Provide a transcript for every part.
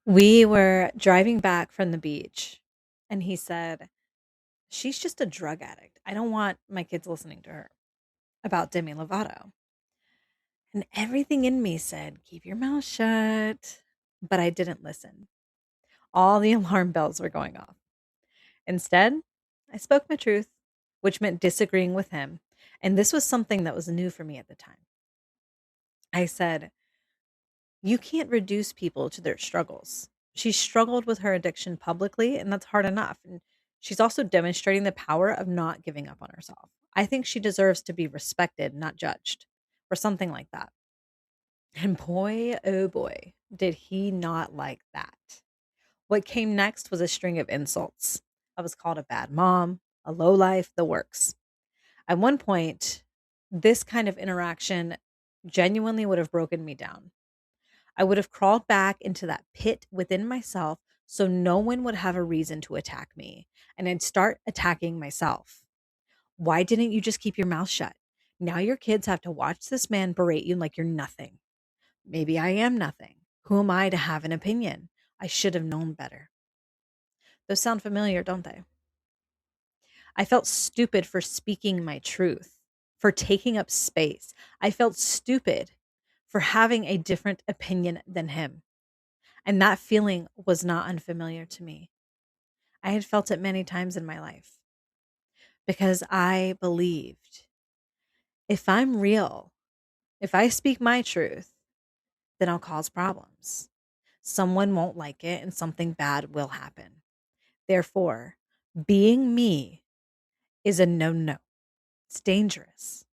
We were driving back from the beach, and he said, "She's just a drug addict. I don't want my kids listening to her," about Demi Lovato. And everything in me said, "Keep your mouth shut." But I didn't listen. All the alarm bells were going off. Instead, I spoke my truth, which meant disagreeing with him. And this was something that was new for me at the time. I said, "You can't reduce people to their struggles. She struggled with her addiction publicly, and that's hard enough. And she's also demonstrating the power of not giving up on herself. I think she deserves to be respected, not judged," or something like that. And boy, oh boy, did he not like that. What came next was a string of insults. I was called a bad mom, a lowlife, the works. At one point, this kind of interaction genuinely would have broken me down. I would have crawled back into that pit within myself so no one would have a reason to attack me, and I'd start attacking myself. Why didn't you just keep your mouth shut? Now your kids have to watch this man berate you like you're nothing. Maybe I am nothing. Who am I to have an opinion? I should have known better. Those sound familiar, don't they? I felt stupid for speaking my truth, for taking up space. I felt stupid for having a different opinion than him. And that feeling was not unfamiliar to me. I had felt it many times in my life because I believed if I'm real, if I speak my truth, then I'll cause problems. Someone won't like it and something bad will happen. Therefore, being me is a no no. It's dangerous.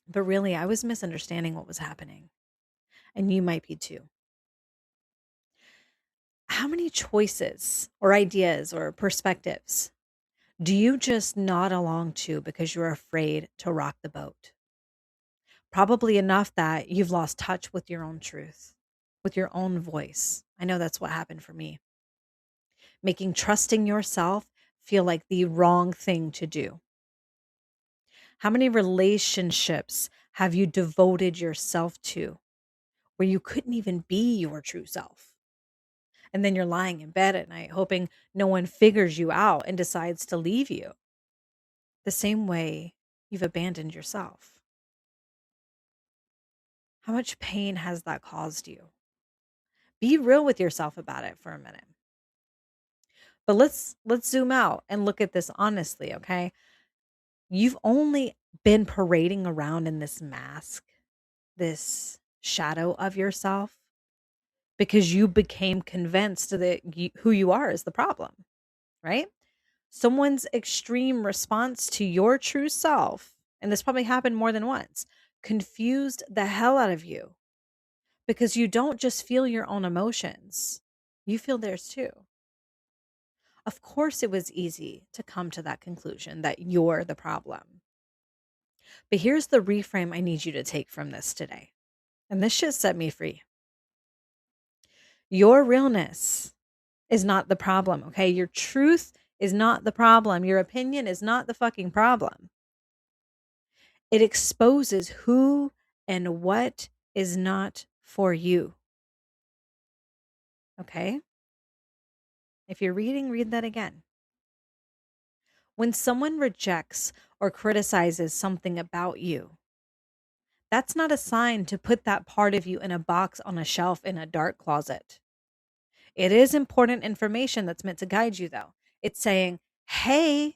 But really, I was misunderstanding what was happening. And you might be too. How many choices or ideas or perspectives do you just nod along to because you're afraid to rock the boat? Probably enough that you've lost touch with your own truth, with your own voice. I know that's what happened for me. Making trusting yourself feel like the wrong thing to do. How many relationships have you devoted yourself to where you couldn't even be your true self? And then you're lying in bed at night hoping no one figures you out and decides to leave you the same way you've abandoned yourself. How much pain has that caused you? Be real with yourself about it for a minute. But let's zoom out and look at this honestly, okay? You've only been parading around in this mask, this shadow of yourself because you became convinced that who you are is the problem, right? Someone's extreme response to your true self, and this probably happened more than once, confused the hell out of you because you don't just feel your own emotions, you feel theirs too. Of course, it was easy to come to that conclusion that you're the problem. But here's the reframe I need you to take from this today. And this shit set me free. Your realness is not the problem, okay? Your truth is not the problem. Your opinion is not the fucking problem. It exposes who and what is not for you. Okay? If you're reading, read that again. When someone rejects or criticizes something about you, that's not a sign to put that part of you in a box on a shelf in a dark closet. It is important information that's meant to guide you, though. It's saying, hey,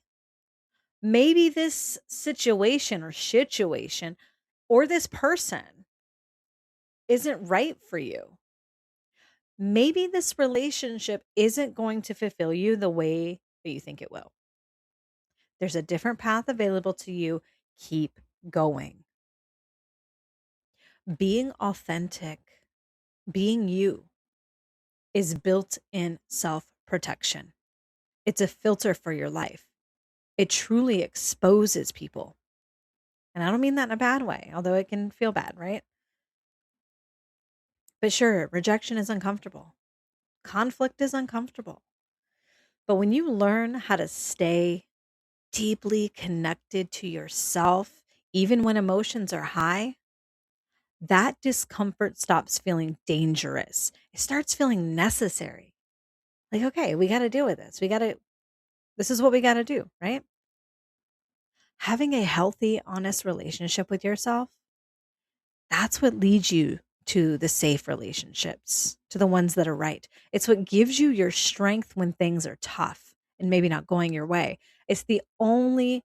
maybe this situation or this person isn't right for you. Maybe this relationship isn't going to fulfill you the way that you think it will. There's a different path available to you. Keep going. Being authentic, being you, is built in self protection. It's a filter for your life. It truly exposes people. And I don't mean that in a bad way, although it can feel bad, right? But sure, rejection is uncomfortable. Conflict is uncomfortable. But when you learn how to stay deeply connected to yourself, even when emotions are high, that discomfort stops feeling dangerous. It starts feeling necessary. Like, okay, we got to deal with this. This is what we got to do, right? Having a healthy, honest relationship with yourself, that's what leads you to the safe relationships, to the ones that are right. It's what gives you your strength when things are tough and maybe not going your way. It's the only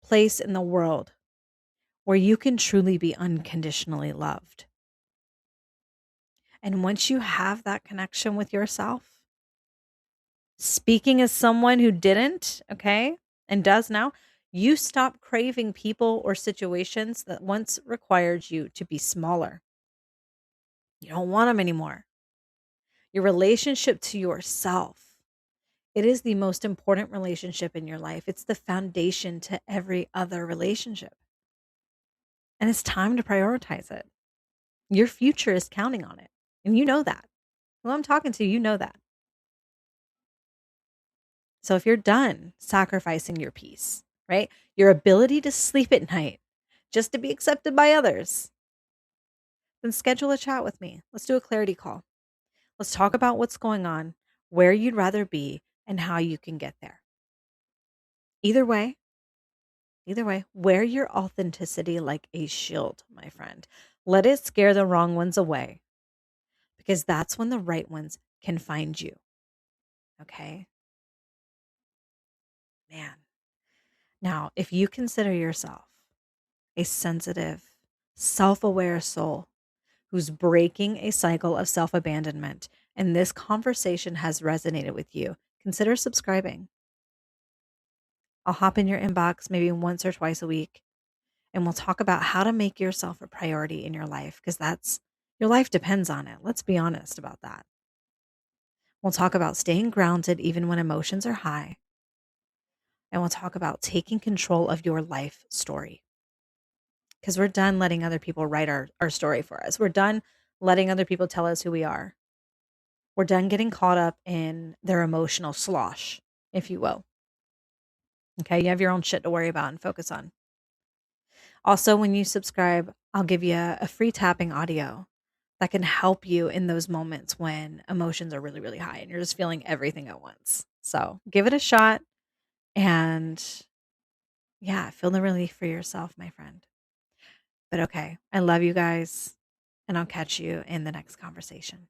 place in the world where you can truly be unconditionally loved. And once you have that connection with yourself, speaking as someone who didn't, okay, and does now, you stop craving people or situations that once required you to be smaller. You don't want them anymore. Your relationship to yourself, it is the most important relationship in your life. It's the foundation to every other relationship. And it's time to prioritize it. Your future is counting on it. And you know that. Who I'm talking to, you know that. So if you're done sacrificing your peace, right? Your ability to sleep at night just to be accepted by others, then schedule a chat with me. Let's do a clarity call. Let's talk about what's going on, where you'd rather be, and how you can get there. Either way, wear your authenticity like a shield, my friend. Let it scare the wrong ones away because that's when the right ones can find you. Okay? Man. Now, if you consider yourself a sensitive, self aware soul who's breaking a cycle of self abandonment, and this conversation has resonated with you, consider subscribing. I'll hop in your inbox maybe once or twice a week, and we'll talk about how to make yourself a priority in your life because that's your life depends on it. Let's be honest about that. We'll talk about staying grounded even when emotions are high, and we'll talk about taking control of your life story because we're done letting other people write our story for us. We're done letting other people tell us who we are. We're done getting caught up in their emotional slosh, if you will. Okay, you have your own shit to worry about and focus on. Also, when you subscribe, I'll give you a free tapping audio that can help you in those moments when emotions are really, really high and you're just feeling everything at once. So give it a shot and yeah, feel the relief for yourself, my friend. But okay, I love you guys and I'll catch you in the next conversation.